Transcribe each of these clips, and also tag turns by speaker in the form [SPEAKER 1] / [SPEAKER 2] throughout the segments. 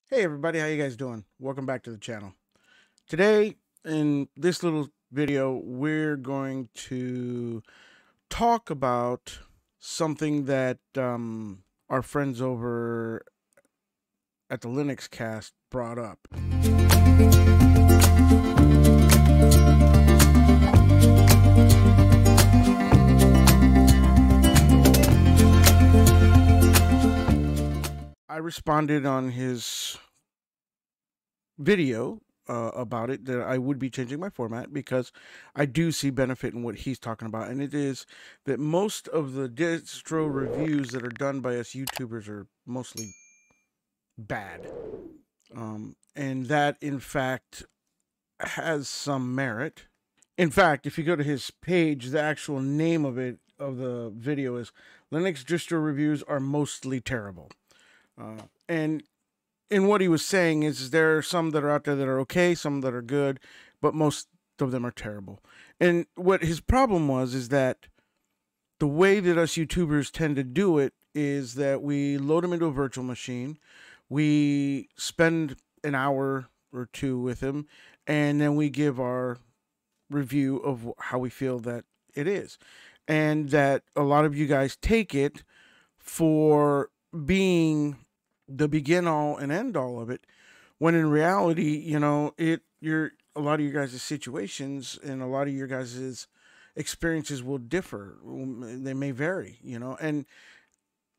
[SPEAKER 1] Hey everybody, how you guys doing? Welcome back to the channel. Today, in this little video, we're going to talk about something that our friends over at the Linux Cast brought up. I responded on his video about it that I would be changing my format because I do see benefit in what he's talking about, and it is that most of the distro reviews that are done by us YouTubers are mostly bad, and that in fact has some merit. In fact, if you go to his page, the actual name of the video is Linux distro reviews are mostly terrible, and in what he was saying is there are some that are out there that are okay, some that are good, but most of them are terrible. And what his problem was is that the way that us YouTubers tend to do it is that we load them into a virtual machine, we spend an hour or two with him, and then we give our review of how we feel that it is. And that a lot of you guys take it for being the begin all and end all of it, when in reality, you're a lot of your guys' situations and a lot of your guys' experiences will differ. They may vary, and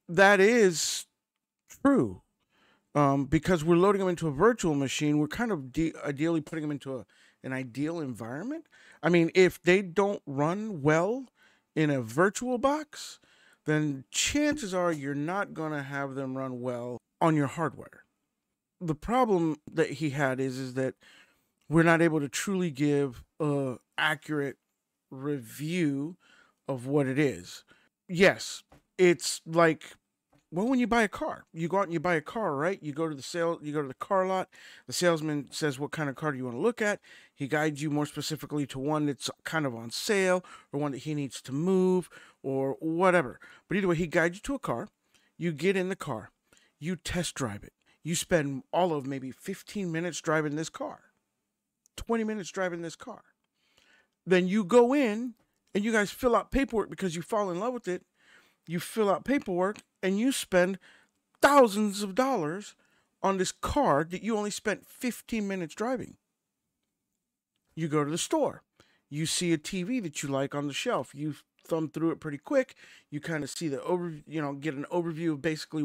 [SPEAKER 1] that is true. Because we're loading them into a virtual machine, we're kind of ideally putting them into an ideal environment. I mean, if they don't run well in a virtual box, then chances are you're not going to have them run well on your hardware. The problem that he had is that we're not able to truly give a accurate review of what it is. Yes, it's like, well, when you buy a car, you go out and you buy a car, right? You go to the car lot. The salesman says, what kind of car do you want to look at? He guides you more specifically to one that's kind of on sale or one that he needs to move or whatever. But either way, he guides you to a car. You get in the car. You test drive it. You spend all of maybe 15 minutes driving this car, 20 minutes driving this car. Then you go in and you guys fill out paperwork because you fall in love with it. You fill out paperwork and you spend thousands of dollars on this car that you only spent 15 minutes driving. You go to the store. You see a TV that you like on the shelf. You thumb through it pretty quick. You kind of see the get an overview of basically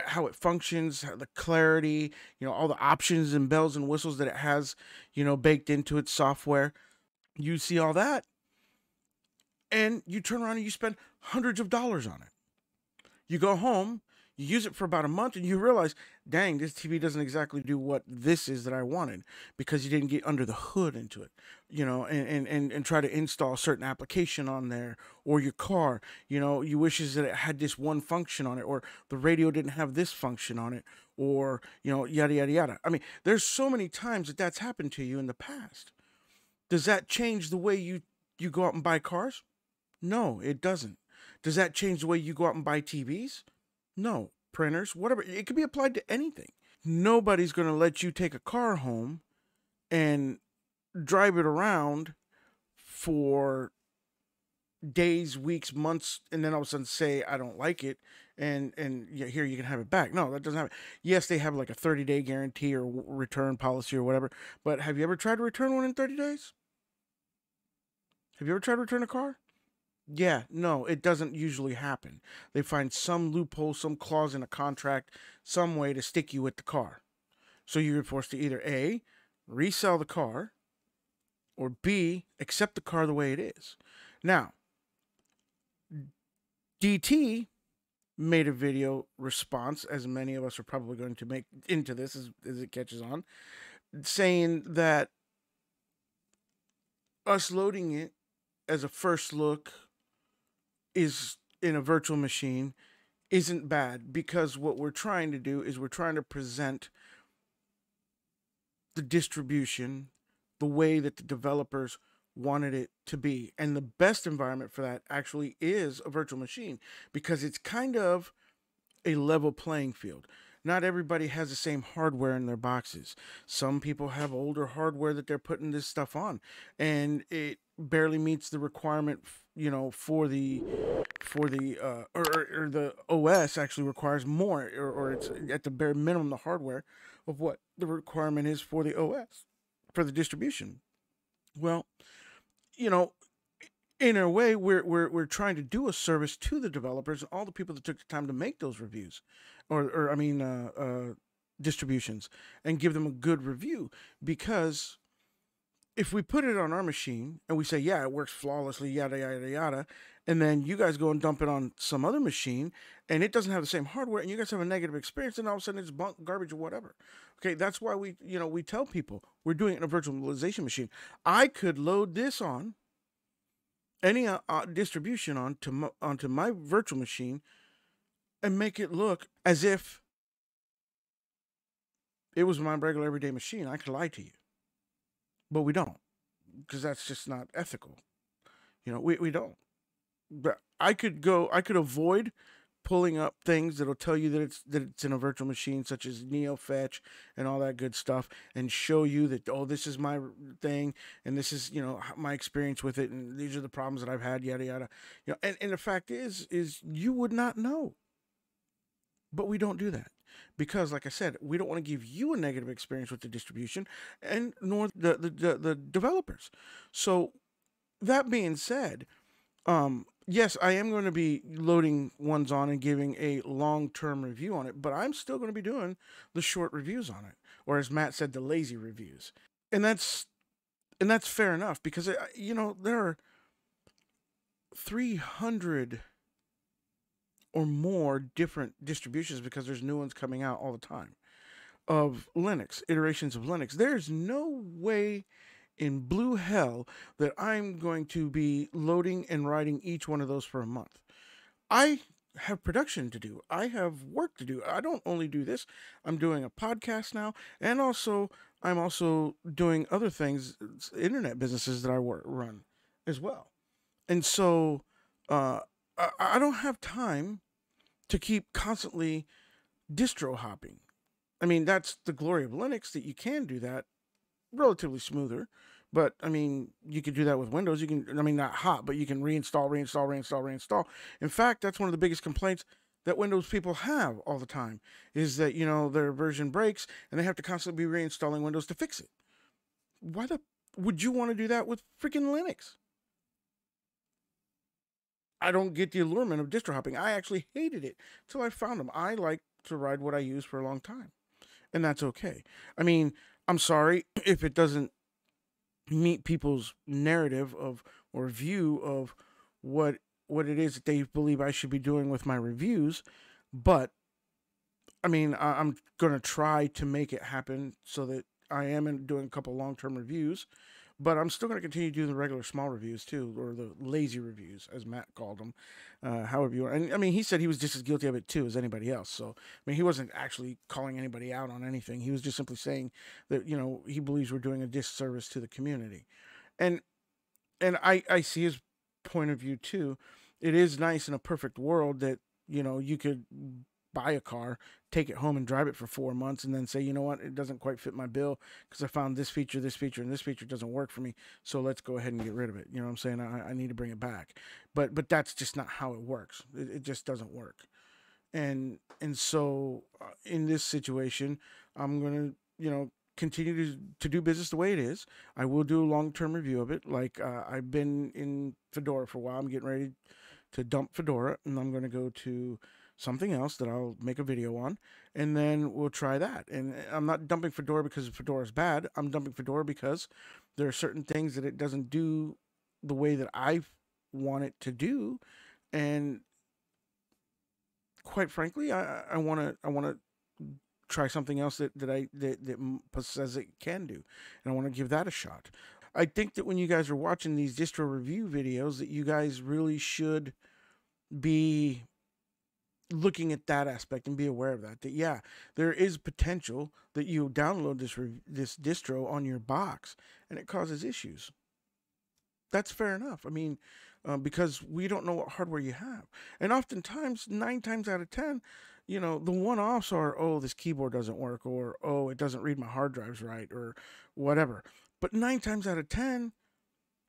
[SPEAKER 1] how it functions, the clarity, all the options and bells and whistles that it has, baked into its software. You see all that, and you turn around and you spend hundreds of dollars on it. You go home, you use it for about a month, and you realize, dang, this TV doesn't exactly do what this is that I wanted, because you didn't get under the hood into it, and try to install a certain application on there, or your car, you wishes that it had this one function on it, or the radio didn't have this function on it, or, yada, yada, yada. I mean, there's so many times that that's happened to you in the past. Does that change the way you go out and buy cars? No, it doesn't. Does that change the way you go out and buy TVs? No. Printers, whatever. It could be applied to anything. Nobody's going to let you take a car home and drive it around for days, weeks, months, and then all of a sudden say, I don't like it, and yeah, here, you can have it back. No, that doesn't happen. Yes, they have like a 30-day guarantee or return policy or whatever, but have you ever tried to return one in 30 days? Have you ever tried to return a car? Yeah, no, it doesn't usually happen. They find some loophole, some clause in a contract, some way to stick you with the car. So you're forced to either A, resell the car, or B, accept the car the way it is. Now, DT made a video response, as many of us are probably going to make into this as it catches on, saying that us loading it as a first look is in a virtual machine isn't bad, because what we're trying to do is we're trying to present the distribution the way that the developers wanted it to be. And the best environment for that actually is a virtual machine, because it's kind of a level playing field. not everybody has the same hardware in their boxes. Some people have older hardware that they're putting this stuff on, and it barely meets the requirement, or the OS actually requires more, or it's at the bare minimum the hardware of what the requirement is for the OS, for the distribution. Well, you know, in a way, we're trying to do a service to the developers and all the people that took the time to make those reviews, or I mean, distributions, and give them a good review. Because if we put it on our machine and we say, yeah, it works flawlessly, yada yada yada, and then you guys go and dump it on some other machine and it doesn't have the same hardware, and you guys have a negative experience, and all of a sudden it's bunk, garbage, or whatever. Okay, that's why we tell people we're doing it in a virtualization machine. I could load this on any distribution onto my virtual machine and make it look as if it was my regular everyday machine. I could lie to you, but we don't, because that's just not ethical. We don't. But I could avoid pulling up things that'll tell you that it's in a virtual machine, such as NeoFetch and all that good stuff, and show you that, oh, this is my thing, and this is my experience with it, and these are the problems that I've had, yada yada. And the fact is you would not know. But we don't do that because, like I said, we don't want to give you a negative experience with the distribution, and nor the developers. So that being said, yes, I am going to be loading ones on and giving a long-term review on it, but I'm still going to be doing the short reviews on it, or as Matt said, the lazy reviews. And that's fair enough, because there are 300 or more different distributions, because there's new ones coming out all the time, of Linux, iterations of Linux. There's no way in blue hell that I'm going to be loading and writing each one of those for a month. I have production to do. I have work to do. I don't only do this. I'm doing a podcast now, and I'm also doing other things, internet businesses that I run as well. And so I don't have time to keep constantly distro hopping. I mean, that's the glory of Linux, that you can do that relatively smoother. But I mean, you can do that with Windows. You can, I mean, not hot, but you can reinstall. In fact, that's one of the biggest complaints that Windows people have all the time, is that, their version breaks and they have to constantly be reinstalling Windows to fix it. Why would you want to do that with freaking Linux? I don't get the allurement of distro hopping. I actually hated it till I found them. I like to ride what I use for a long time, and that's okay. I mean, I'm sorry if it doesn't meet people's narrative of, or view of, what it is that they believe I should be doing with my reviews, but I mean, I'm going to try to make it happen so that I am doing a couple long-term reviews, but I'm still going to continue doing the regular small reviews too, or the lazy reviews, as Matt called them, however you want. And I mean, he said he was just as guilty of it too as anybody else. So, I mean, he wasn't actually calling anybody out on anything. He was just simply saying that, he believes we're doing a disservice to the community. And I see his point of view too. It is nice in a perfect world that, you could buy a car, take it home and drive it for 4 months, and then say, you know what, it doesn't quite fit my bill because I found this feature, and this feature doesn't work for me, so let's go ahead and get rid of it. You know what I'm saying? I need to bring it back. But that's just not how it works. It just doesn't work. And so in this situation, I'm going to, continue to do business the way it is. I will do a long-term review of it. Like I've been in Fedora for a while. I'm getting ready to dump Fedora, and I'm going to go to something else that I'll make a video on, and then we'll try that. And I'm not dumping Fedora because Fedora is bad. I'm dumping Fedora because there are certain things that it doesn't do the way that I want it to do, and quite frankly, I want to try something else that says it can do, and I want to give that a shot. I think that when you guys are watching these distro review videos, that you guys really should be looking at that aspect and be aware of that. That yeah, there is potential that you download this distro on your box and it causes issues. That's fair enough. I mean, because we don't know what hardware you have, and oftentimes 9 times out of 10, the one-offs are, oh, this keyboard doesn't work, or oh, it doesn't read my hard drives right, or whatever. But 9 times out of 10,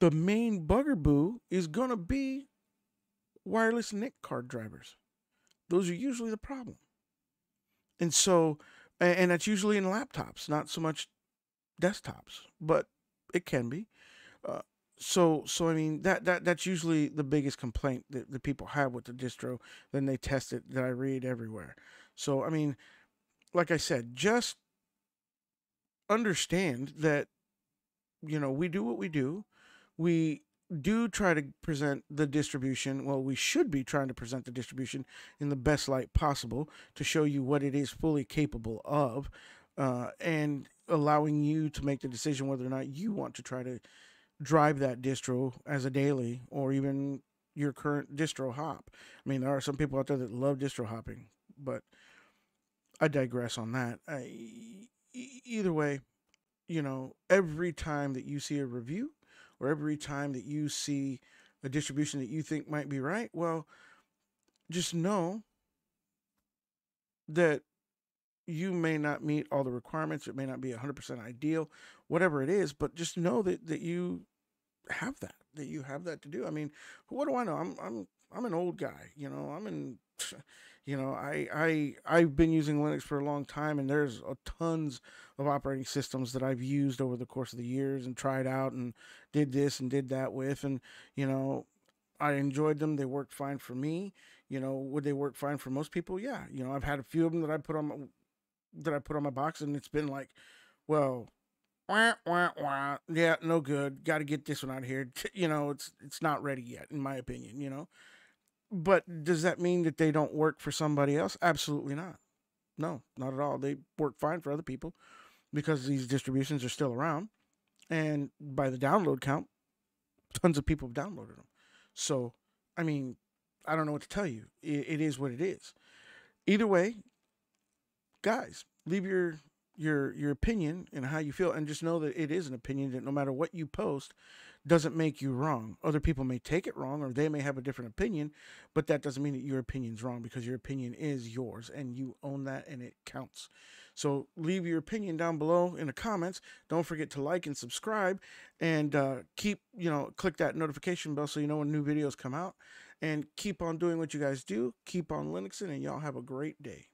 [SPEAKER 1] the main bugaboo is gonna be wireless NIC card drivers. Those are usually the problem. And so, and that's usually in laptops, not so much desktops, but it can be. Uh, so I mean that's usually the biggest complaint that people have with the distro. Then they test it, that I read everywhere. So I mean, like I said, just understand that we do what we do. We do try to present the distribution. Well, we should be trying to present the distribution in the best light possible to show you what it is fully capable of, and allowing you to make the decision whether or not you want to try to drive that distro as a daily, or even your current distro hop. I mean, there are some people out there that love distro hopping, but I digress on that. Either way, every time that you see a review, or every time that you see a distribution that you think might be right, well, just know that you may not meet all the requirements. It may not be 100% ideal, whatever it is, but just know that you have that you have that to do. I mean, what do I know? I'm an old guy. I'm in. I've been using Linux for a long time, and there's tons of operating systems that I've used over the course of the years and tried out and did this and did that with, and you know, I enjoyed them. They worked fine for me. Would they work fine for most people? Yeah. I've had a few of them that I put on my box, and it's been like, well, wah, wah, wah. Yeah, no good. Got to get this one out of here. It's not ready yet, in my opinion. But does that mean that they don't work for somebody else? Absolutely not. No, not at all. They work fine for other people because these distributions are still around, and by the download count, tons of people have downloaded them. So, I mean, I don't know what to tell you. It is what it is. Either way, guys, leave your opinion and how you feel, and just know that it is an opinion, that no matter what you post doesn't make you wrong. Other people may take it wrong, or they may have a different opinion, but that doesn't mean that your opinion's wrong, because your opinion is yours and you own that, and it counts. So leave your opinion down below in the comments. Don't forget to like and subscribe, and click that notification bell so you know when new videos come out, and keep on doing what you guys do. Keep on Linuxing, and y'all have a great day.